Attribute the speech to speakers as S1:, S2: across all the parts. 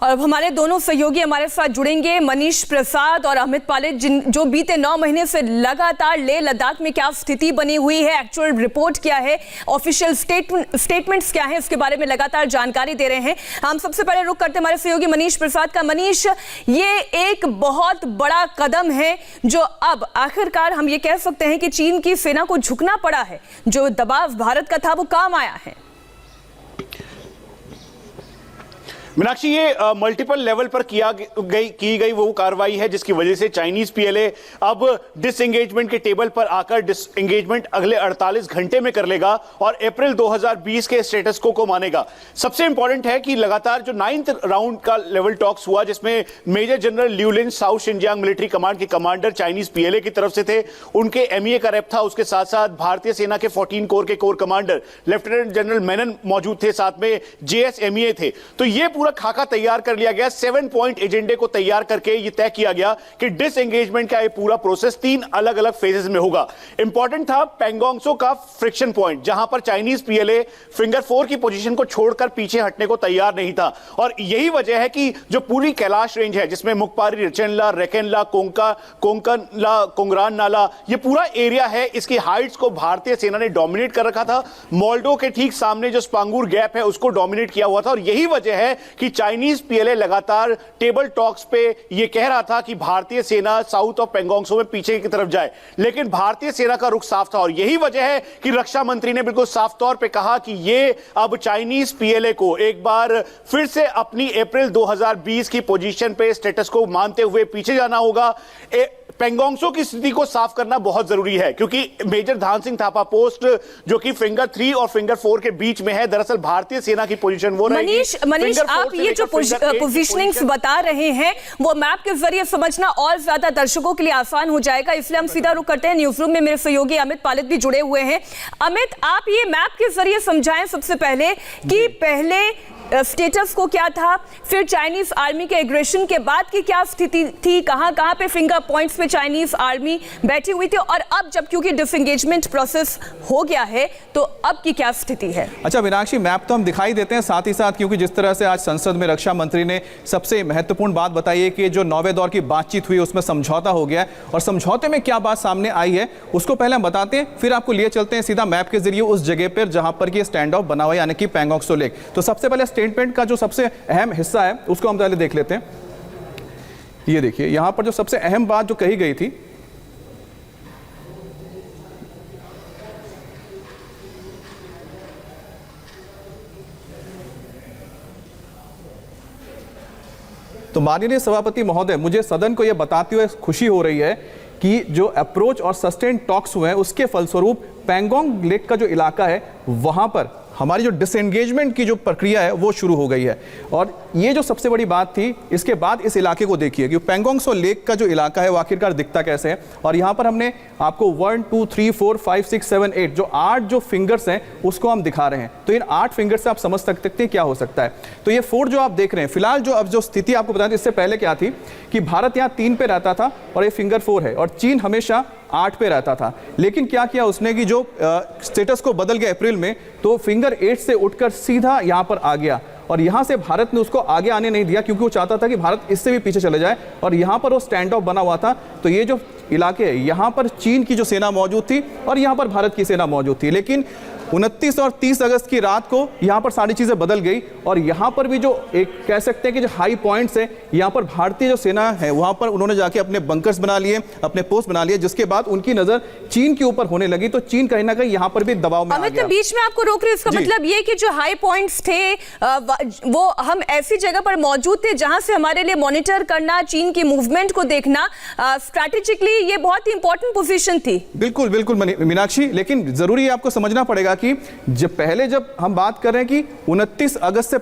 S1: और अब हमारे दोनों सहयोगी हमारे साथ जुड़ेंगे, मनीष प्रसाद और अमित पालित, जो बीते 9 महीने से लगातार लेह लद्दाख में क्या स्थिति बनी हुई है, एक्चुअल रिपोर्ट क्या है, ऑफिशियल स्टेटमेंट्स क्या है, इसके बारे में लगातार जानकारी दे रहे हैं। हम सबसे पहले रुक करते हमारे सहयोगी मनीष प्रसाद का। मनीष, ये एक बहुत बड़ा कदम है जो अब आखिरकार हम ये कह सकते हैं कि चीन की सेना को झुकना पड़ा है, जो दबाव भारत का था वो काम आया है।
S2: मीनाक्षी, ये मल्टीपल लेवल पर की गई वो कार्रवाई है जिसकी वजह से चाइनीज पीएलए अब डिसएंगेजमेंट के टेबल पर आकर डिसएंगेजमेंट अगले 48 घंटे में कर लेगा और अप्रैल 2020 के स्टेटस को मानेगा। सबसे इंपॉर्टेंट है कि लगातार जो 9th राउंड का लेवल टॉक्स हुआ जिसमें मेजर जनरल लियू लिन साउथ शिनजियांग मिलिट्री कमांड के कमांडर चाइनीज पीएलए की तरफ से थे, उनके एमईए का रेप था, उसके साथ साथ भारतीय सेना के 14 कोर के core commander lieutenant general Menon मौजूद थे, साथ में जेएसएमईए थे। तो ये पूरा खाका तैयार कर लिया गया। 7 पॉइंट एजेंडे को तैयार करके ये तय किया गया कि डिसएंगेजमेंट का ये पूरा प्रोसेस 3 अलग अलग फेजेस में होगा। इंपॉर्टेंट था पैंगोंग त्सो का फ्रिक्शन पॉइंट, जहां पर चाइनीज पीएलए फिंगर 4 की पोजीशन को छोड़कर पीछे हटने को तैयार नहीं था। और यही वजह है कि जो पूरी कैलाश रेंज है जिसमें मुक्पारी, रचेनला, रेकेनला, कोंकणला, कोंगरान नाला, ये पूरा एरिया है, इसकी हाइट्स को भारतीय सेना ने डोमिनेट कर रखा था। मोल्डो के ठीक सामने जो स्पांगूर गैप है उसको डोमिनेट किया हुआ था। और यही वजह है कि चाइनीज पीएलए लगातार टेबल टॉक्स पे ये कह रहा था कि भारतीय सेना साउथ ऑफ पैंगोंग त्सो में पीछे की तरफ जाए, लेकिन भारतीय सेना का रुख साफ था। और यही वजह है कि रक्षा मंत्री ने बिल्कुल साफ तौर पे कहा कि ये अब चाइनीज पीएलए को एक बार फिर से अपनी अप्रैल 2020 की पोजीशन पे स्टेटस को मानते हुए पीछे जाना होगा। पैंगोंग त्सो की स्थिति को साफ करना बहुत जरूरी है क्योंकि मेजर धान सिंह थापा पोस्ट जो कि फिंगर 3 और फिंगर 4 के बीच में है, दरअसल भारतीय सेना की पोजीशन वो रहेगी।
S1: मनीष, आप ये जो पोजीशनिंग्स बता रहे हैं वो मैप के जरिए समझना और ज्यादा दर्शकों के लिए आसान हो जाएगा, इसलिए हम सीधा रुक करते हैं। न्यूज रूम में मेरे सहयोगी अमित पालित भी जुड़े हुए हैं। अमित, आप ये मैप के जरिए समझाएं सबसे पहले कि पहले स्टेटस को क्या था, फिर चाइनीज आर्मी के एग्रेशन के बाद की क्या स्थिति थी, कहां पे फिंगर पॉइंट्स पे चाइनीज आर्मी बैठी हुई थी, और अब जब क्योंकि डिसएंगेजमेंट प्रोसेस हो गया है तो अब की क्या स्थिति है।
S3: अच्छा मीनाक्षी, मैप तो हम दिखाई देते हैं, साथ ही साथ क्योंकि जिस तरह से आज संसद में रक्षा मंत्री ने सबसे महत्वपूर्ण बात बताई है कि जो 9वें दौर की बातचीत हुई उसमें समझौता हो गया और समझौते में क्या बात सामने आई है उसको पहले हम बताते हैं, फिर आपको लिए चलते हैं सीधा मैप के जरिए उस जगह पर जहां पर कि स्टैंड ऑफ बना हुआ है, यानी कि पैंगोंग त्सो लेक। तो सबसे पहले स्टेटमेंट का जो सबसे अहम हिस्सा है उसको हम पहले देख लेते हैं। ये देखिए, यहां पर जो सबसे अहम बात जो कही गई थी, तो माननीय सभापति महोदय, मुझे सदन को यह बताते हुए खुशी हो रही है कि जो अप्रोच और सस्टेन टॉक्स हुए हैं उसके फलस्वरूप पैंगोंग लेक का जो इलाका है वहां पर हमारी जो डिसएंगेजमेंट की जो प्रक्रिया है वो शुरू हो गई है। और ये जो सबसे बड़ी बात थी, इसके बाद इस इलाके को देखिए कि पैंगोंग त्सो लेक का जो इलाका है वो आखिरकार दिखता कैसे है। और यहाँ पर हमने आपको 1 2 3 4 5 6 7 8 जो 8 जो फिंगर्स हैं उसको हम दिखा रहे हैं। तो इन 8 फिंगर से आप समझ सकते हैं क्या हो सकता है। तो ये 4 जो आप देख रहे हैं फिलहाल, जो अब जो स्थिति आपको बता दें, इससे पहले क्या थी कि भारत यहाँ 3 पे रहता था और ये फिंगर 4 है, और चीन हमेशा 8 पे रहता था। लेकिन क्या किया उसने कि जो स्टेटस को बदल गया अप्रैल में, तो फिंगर 8 से उठकर सीधा यहां पर आ गया और यहां से भारत ने उसको आगे आने नहीं दिया क्योंकि वो चाहता था कि भारत इससे भी पीछे चले जाए, और यहां पर वो स्टैंड ऑफ बना हुआ था। तो ये जो इलाके है यहां पर चीन की जो सेना मौजूद थी और यहां पर भारत की सेना मौजूद थी। लेकिन 29 और 30 अगस्त की रात को यहां पर सारी चीजें बदल गई और यहां पर भी जो एक कह सकते हैं कि जो हाई पॉइंट्स है, यहां पर भारतीय जो सेना है वहां पर उन्होंने जाके अपने बंकर्स बना लिए, अपने पोस्ट बना लिए, जिसके बाद उनकी नजर चीन के ऊपर होने लगी। तो चीन कहीं ना कहीं यहां पर भी दबाव में आ गया।
S1: बीच में आपको रोक रही हूं, इसका मतलब ये कि जो हाई पॉइंट्स थे वो हम ऐसी जगह पर मौजूद थे जहां से हमारे लिए मॉनिटर करना, चीन की मूवमेंट को देखना, स्ट्रैटेजिकली ये बहुत ही इंपॉर्टेंट पोजीशन थी।
S3: बिल्कुल बिल्कुल मीनाक्षी, लेकिन जरूरी आपको समझना पड़ेगा कि जब हम बात कर रहे हैं कि 29 अगस्त से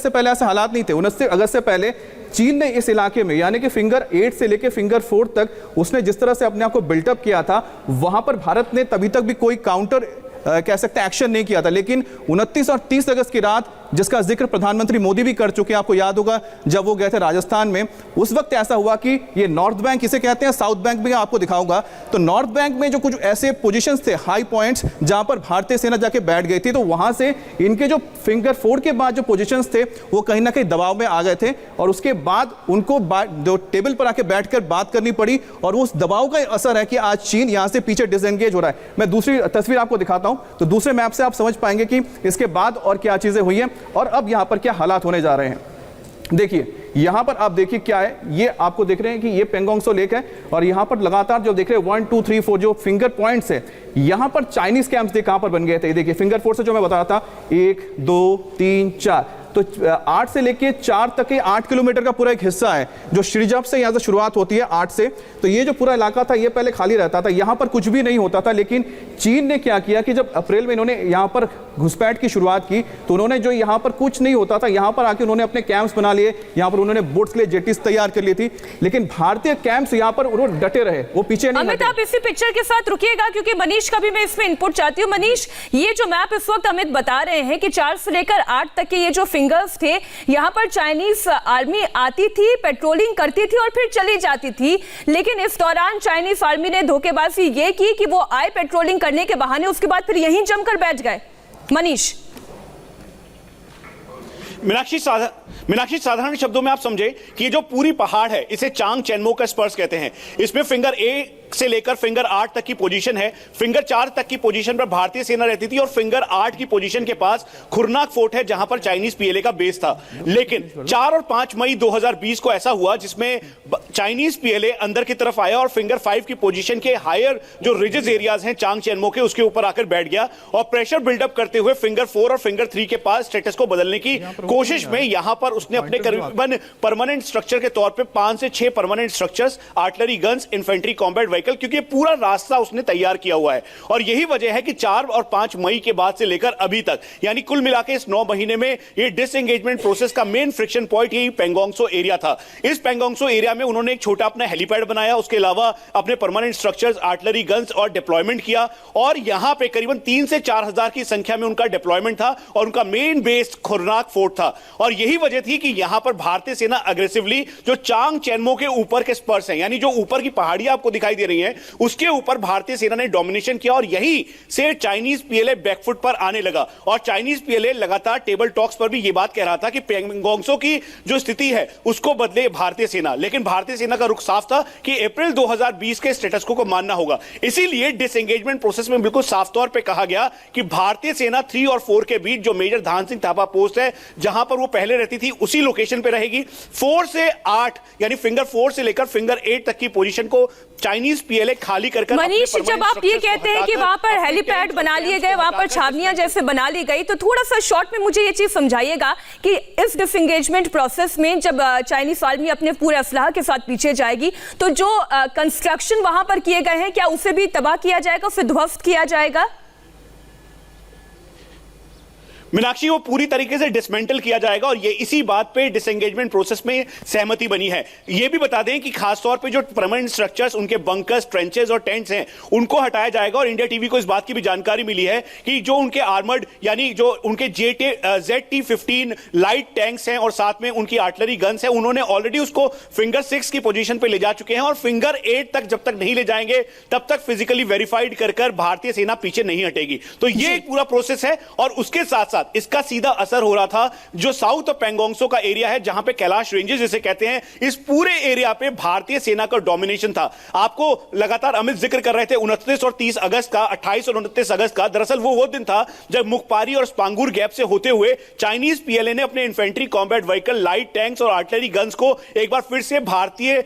S3: पहले ऐसे हालात नहीं थे। 29 अगस्त से पहले चीन ने इस इलाके में, यानी कि फिंगर 8 से लेकर फिंगर 4 तक उसने जिस तरह से अपने आप को बिल्टअप किया था, वहां पर भारत ने तभी तक भी कोई काउंटर कह सकते हैं एक्शन नहीं किया था। लेकिन 29 और 30 अगस्त की रात जिसका जिक्र प्रधानमंत्री मोदी भी कर चुके हैं। आपको याद होगा जब वो गए थे राजस्थान में, उस वक्त ऐसा हुआ कि ये नॉर्थ बैंक इसे कहते हैं, साउथ बैंक भी आपको दिखाऊंगा। तो नॉर्थ बैंक में जो कुछ ऐसे पोजीशंस थे, हाई पॉइंट्स, जहां पर भारतीय सेना जाके बैठ गई थी, तो वहां से इनके जो फिंगर फोर के बाद जो पोजीशंस थे वो कहीं ना कहीं दबाव में आ गए थे और उसके बाद उनको जो टेबल पर आके बैठकर बात करनी पड़ी और उस दबाव का असर है कि आज चीन यहां से पीछे डिसएंगेज हो रहा है। मैं दूसरी तस्वीर आपको दिखाता हूं, तो दूसरे मैप से आप समझ पाएंगे कि इसके बाद और क्या चीजें हुई हैं और अब यहां पर क्या हालात होने जा रहे हैं। देखिए यहां पर आप देखिए क्या है, ये आपको देख रहे हैं कि ये पेंगोंग त्सो लेक है और यहां पर लगातार जो देख रहे हैं 1 2 3 4 जो फिंगर पॉइंट्स है, यहां पर चाइनीज कैंप्स कहां पर बन गए थे। देखिए फिंगर 4 से जो मैं बता रहा था 1 2 3 4, तो 8 से लेके 4 तक के 8 किलोमीटर का पूरा एक हिस्सा है जो श्रीजप से यहां से शुरुआत होती है 8 से। तो ये जो पूरा इलाका था ये पहले खाली रहता था, यहां पर कुछ भी नहीं होता था। लेकिन चीन ने क्या किया कि जब अप्रैल में इन्होंने यहां पर घुसपैठ की शुरुआत की तो उन्होंने जो यहां पर कुछ नहीं होता था, यहां पर आके उन्होंने अपने कैंप्स बना लिए, यहां पर उन्होंने बोट्स के लिए जेटीज तैयार कर ली थी। लेकिन भारतीय कैंप्स यहां पर उन्होंने डटे रहे, वो पीछे नहीं
S1: अमित, आप इसी पिक्चर के साथ रुकिएगा क्योंकि मनीष का भी मैं इसमें इनपुट चाहती हूँ। मनीष, ये जो मैप इस वक्त अमित बता रहे हैं कि 4 से लेकर 8 तक के ये जो फिंगर्स थे, यहाँ पर चाइनीज आर्मी आती थी, पेट्रोलिंग करती थी और फिर चली जाती थी। लेकिन इस दौरान चाइनीज आर्मी ने धोखेबाजी ये की कि वो आए पेट्रोलिंग करने के बहाने, उसके बाद फिर यहीं जमकर बैठ गए। मनीष,
S2: मीनाक्षी, साधारण शब्दों में आप समझे कि ये जो पूरी पहाड़ है इसे चांग चेनमो का स्पर्श कहते हैं। इसमें फिंगर ए से लेकर फिंगर 8 तक की पोजीशन है। फिंगर 4 तक की पोजीशन पर भारतीय सेना रहती थी और फिंगर 8 की पोजीशन के पास खुरनाक फोर्ट है जहां पर चाइनीज पीएलए का बेस था। लेकिन 4 और 5 मई 2020 को ऐसा हुआ जिसमें चाइनीज पीएलए अंदर की तरफ आया और फिंगर 5 की पोजीशन के हायर जो रिजेस एरियाज हैं चांग चेनमो के, उसके ऊपर आकर बैठ गया और प्रेशर बिल्डअप करते हुए फिंगर 4 और फिंगर 3 के पास स्टेटस को बदलने की कोशिश में यहां पर उसने अपने करीबन परमानेंट स्ट्रक्चर के तौर पे 5 से 6 permanent structures, artillery guns, infantry combat vehicle, क्योंकि पूरा रास्ता उसने तैयार किया हुआ है। और यही वजह है कि 4 और 5 मई के बाद से लेकर अभी तक, यानी कुल मिलाकर इस 9 महीने में ये डिसएंगेजमेंट प्रोसेस का मेन फ्रिक्शन पॉइंट यही पेंगोंग त्सो एरिया था। इस पेंगोंग त्सो एरिया में उन्होंने एक छोटा अपना हेलीपैड बनाया, उसके अलावा अपने परमानेंट स्ट्रक्चर्स, आर्टिलरी गन्स और डिप्लॉयमेंट किया और यहां पे करीबन 3 से 4 हजार की संख्या में उनका डिप्लॉयमेंट था और उनका मेन बेस खुरनाक फोर्ट था। और यही वजह थी कि यहां पर भारतीय सेना अग्रेसिवली जो चांग चेनमो के ऊपर के स्पर्स हैं, यानी जो ऊपर की पहाड़ियां आपको दिखाई दे रही हैं, उसके ऊपर भारतीय सेना ने डोमिनेशन किया और यही से चाइनीज पीएलए बैकफुट पर आने लगा। और चाइनीज पीएलए लगातार टेबल टॉक्स पर भी यह बात कह रहा था कि पेंगोंग त्सो की जो स्थिति है उसको बदले भारतीय सेना। लेकिन भारतीय सेना का रुख साफ था कि अप्रैल 2020 के स्टेटस को मानना होगा। इसीलिए डिसएंगेजमेंट प्रोसेस में बिल्कुल साफ तौर पर कहा गया कि भारतीय सेना 3 और 4 के बीच जो मेजर धान सिंह थापा पोस्ट है जहां पर वो पहले रहती थी उसी लोकेशन पे रहेगी। 4 से 8 यानी फिंगर 4 से लेकर फिंगर 8 तक की पोजीशन को चाइनीज पीएलए खाली कर
S1: मनीष, जब आप ये कहते हैं कि वहां पर हेलीपैड बना लिए गए, वहां पर छावनियां जैसे बना ली गई, तो थोड़ा सा शॉर्ट में मुझे ये चीज समझाइएगा कि इस डिसएंगेजमेंट प्रोसेस में जब चाइनीज आर्मी अपने पूरे असलाह के साथ पीछे जाएगी तो जो कंस्ट्रक्शन वहां पर किए गए हैं क्या उसे भी तबाह किया जाएगा, फिर ध्वस्त किया जाएगा?
S2: मीनाक्षी, वो पूरी तरीके से डिसमेंटल किया जाएगा और ये इसी बात पे डिसएंगेजमेंट प्रोसेस में सहमति बनी है। ये भी बता दें कि खासतौर पे जो परमानेंट स्ट्रक्चर्स, उनके बंकर्स, ट्रेंचेस और टेंट्स हैं, उनको हटाया जाएगा। और इंडिया टीवी को इस बात की भी जानकारी मिली है कि जो उनके आर्मर्ड यानी जो उनके ZT-15 लाइट टैंक्स हैं और साथ में उनकी आर्टिलरी गन्स हैं, उन्होंने ऑलरेडी उसको फिंगर 6 की पोजीशन पे ले जा चुके हैं और फिंगर 8 तक जब तक नहीं ले जाएंगे तब तक फिजिकली वेरीफाइड कर भारतीय सेना पीछे नहीं हटेगी। तो ये एक पूरा प्रोसेस है और उसके साथ साथ इसका सीधा असर हो रहा था जो साउथ ऑफ पेंगोंग त्सो का एरिया है जहां पे कैलाश रेंजेस जिसे कहते हैं, इस पूरे एरिया पे भारतीय सेना का डोमिनेशन था। आपको लगातार अमित जिक्र कर रहे थे 29 और 30 अगस्त का, 28 और 29 अगस्त का। दरअसल वो दिन था जब मुखपारी और स्पांगुर गैप से होते हुए चाइनीज पीएलए ने अपने infantry combat vehicle, light tanks और आर्टिलरी गन्स को एक बार फिर से भारतीय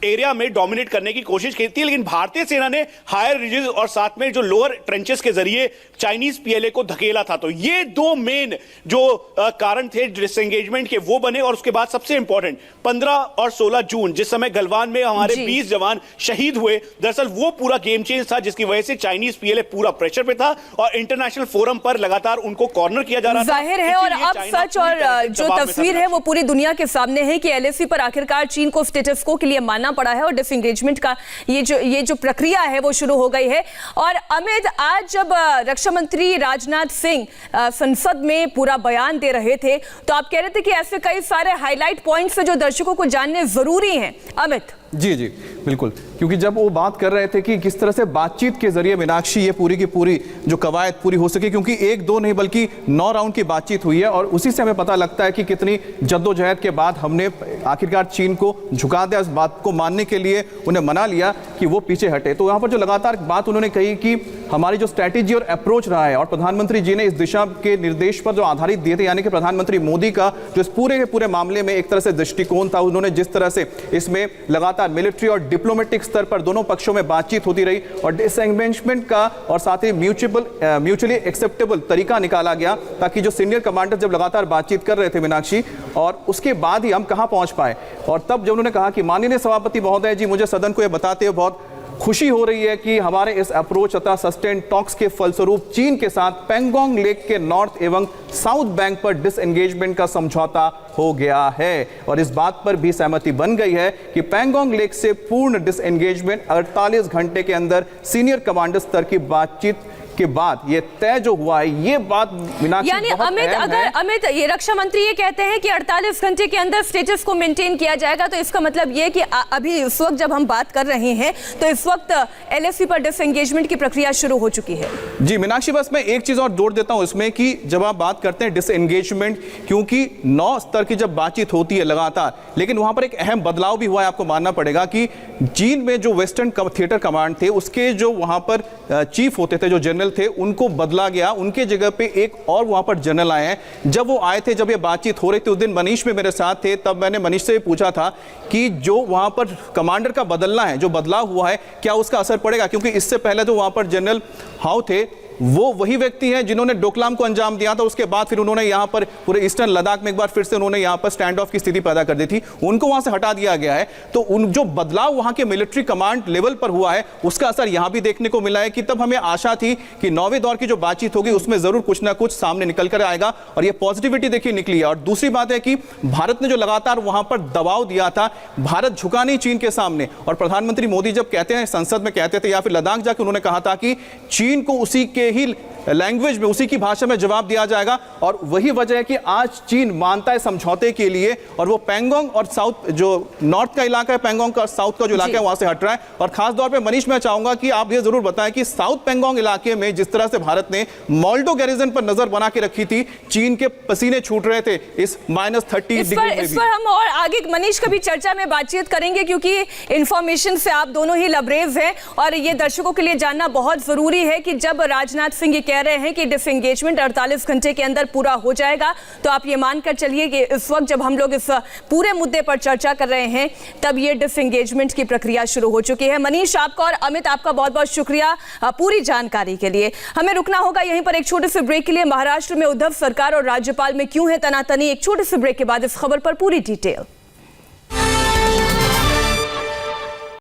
S2: एरिया में डोमिनेट करने की कोशिश की थी। लेकिन भारतीय सेना ने हायर रिजेस और साथ में जो लोअर ट्रेंचेस के जरिए चाइनीज पीएलए को धकेला था। तो ये 2 मेन जो कारण थे डिसएंगेजमेंट के वो बने। और उसके बाद सबसे इंपॉर्टेंट 15 और 16 जून जिस समय गलवान में हमारे 20 जवान शहीद हुए, दरअसल वो पूरा गेम चेंज था जिसकी वजह से चाइनीज पीएलए पूरा प्रेशर पे था और इंटरनेशनल फोरम पर लगातार उनको कॉर्नर किया जा रहा था।
S1: जाहिर है और अब सच और जो तस्वीर है वो पूरी दुनिया के सामने है कि एलएसी पर आखिरकार चीन को स्टेटस को के लिए मानना होना पड़ा है और डिसएंगेजमेंट का ये जो प्रक्रिया है वो शुरू हो गई है। और अमित, आज जब रक्षा मंत्री राजनाथ सिंह संसद में पूरा बयान दे रहे थे तो आप कह रहे थे कि ऐसे कई सारे हाईलाइट पॉइंट्स हैं जो दर्शकों को जानने जरूरी हैं। अमित
S3: जी जी बिल्कुल, क्योंकि जब वो बात कर रहे थे कि किस तरह से बातचीत के जरिए मीनाक्षी ये पूरी की पूरी जो कवायद पूरी हो सके, क्योंकि 1-2 नहीं बल्कि 9 राउंड की बातचीत हुई है और उसी से हमें पता लगता है कि कितनी जद्दोजहद के बाद हमने आखिरकार चीन को झुका दिया, इस बात को मानने के लिए उन्हें मना लिया कि वो पीछे हटे। तो यहाँ पर जो लगातार बात उन्होंने कही कि हमारी जो स्ट्रैटेजी और अप्रोच रहा है, और प्रधानमंत्री जी ने इस दिशा के निर्देश पर जो आधारित दिए थे, यानी कि प्रधानमंत्री मोदी का जो इस पूरे के पूरे मामले में एक तरह से दृष्टिकोण था, उन्होंने जिस तरह से इसमें लगातार मिलिट्री और डिप्लोमेटिक स्तर पर दोनों पक्षों में बातचीत होती रही और डिसएंगेजमेंट का और साथ ही म्यूचुअली एक्सेप्टेबल तरीका निकाला गया, ताकि जो सीनियर कमांडर जब लगातार बातचीत कर रहे थे मीनाक्षी, और उसके बाद ही हम कहां पहुंच पाए। और तब जब उन्होंने कहा कि माननीय सभापति महोदय जी, मुझे सदन को यह बताते हुए बहुत खुशी हो रही है कि हमारे इस अप्रोच तथा सस्टेन टॉक्स के फलस्वरूप चीन के साथ पैंगोंग लेक के नॉर्थ एवं साउथ बैंक पर डिसएंगेजमेंट का समझौता हो गया है और इस बात पर भी सहमति बन गई है कि पैंगोंग लेक से पूर्ण डिसएंगेजमेंट 48 घंटे के अंदर सीनियर कमांडर स्तर की बातचीत के बाद ये तय जो हुआ है, ये बात मीनाक्षी
S1: यानी अमित ये रक्षा मंत्री ये कहते हैं कि 48 घंटे के अंदर स्टेटस को मेंटेन किया जाएगा, तो इसका मतलब ये कि अभी इस वक्त जब हम बात कर रहे हैं तो इस वक्त LAC पर डिसएंगेजमेंट की प्रक्रिया शुरू हो चुकी है।
S3: जी मीनाक्षी, बस मैं एक चीज और जोड़ देता हूं इसमें कि जब आप बात करते हैं डिसएंगेजमेंट, क्योंकि 9 स्तर की जब बातचीत होती है लगातार, लेकिन वहां पर एक अहम बदलाव भी हुआ है। आपको मानना पड़ेगा कि चीन में जो वेस्टर्न थिएटर कमांड थे, उसके जो वहां पर चीफ होते थे, जो जनरल थे, उनको बदला गया, उनके जगह पे एक और वहां पर जनरल आए हैं। जब वो आए थे, जब ये बातचीत हो रही थी, उस दिन मनीष में मेरे साथ थे, तब मैंने मनीष से पूछा था कि जो वहां पर कमांडर का बदलना है, जो बदलाव हुआ है, क्या उसका असर पड़ेगा, क्योंकि इससे पहले जो वहां पर जनरल हाउ थे वो वही व्यक्ति हैं जिन्होंने डोकलाम को अंजाम दिया था। उसके बाद फिर उन्होंने यहां पर पूरे ईस्टर्न लद्दाख में एक बार फिर से उन्होंने यहां पर स्टैंड ऑफ की स्थिति पैदा कर दी थी, उनको वहां से हटा दिया गया है। तो उन जो बदलाव वहां के मिलिट्री कमांड लेवल पर हुआ है, उसका असर यहां भी देखने को मिला है कि तब हमें आशा थी कि 9वें दौर की जो बातचीत होगी उसमें जरूर कुछ ना कुछ सामने निकल कर आएगा और यह पॉजिटिविटी देखिए निकली है। और दूसरी बात है कि भारत ने जो लगातार वहां पर दबाव दिया था, भारत झुका नहीं चीन के सामने। और प्रधानमंत्री मोदी जब कहते हैं, संसद में कहते थे या फिर लद्दाख जाकर उन्होंने कहा था कि चीन को उसी के ही लैंग्वेज में, उसी की भाषा में जवाब दिया जाएगा। और वही वजह है कि आज चीन मानता है समझौते के लिए और वो पैंगोंग और साउथ जो नॉर्थ का इलाका है, पैंगोंग का साउथ का जो इलाका है, वहां से हट रहा है। और खास तौर पे मनीष, मैं चाहूंगा कि आप ये जरूर बताएं कि साउथ पैंगोंग इलाके में जिस तरह से भारत ने मोल्डो गैरिजन पर नजर बना के रखी थी, चीन के पसीने छूट रहे थे इस -30 डिग्री में भी।
S1: इस पर हम और आगे मनीष कभी चर्चा में बातचीत करेंगे, क्योंकि इंफॉर्मेशन से आप दोनों ही लबरेज हैं और ये दर्शकों के लिए जानना बहुत जरूरी है कि जब राजनाथ सिंह ये कह रहे हैं कि डिसएंगेजमेंट 48 घंटे के अंदर पूरा हो जाएगा, तो आप ये मानकर चलिए कि इस वक्त जब हम लोग इस पूरे मुद्दे पर चर्चा कर रहे हैं तब ये डिसएंगेजमेंट की प्रक्रिया शुरू हो चुकी है। मनीष, आपका और अमित, आपका बहुत बहुत शुक्रिया पूरी जानकारी के लिए। हमें रुकना होगा यहीं पर एक छोटे से ब्रेक के लिए। महाराष्ट्र में उद्धव सरकार और राज्यपाल में क्यों है तनातनी, एक छोटे से ब्रेक के बाद इस खबर पर पूरी डिटेल।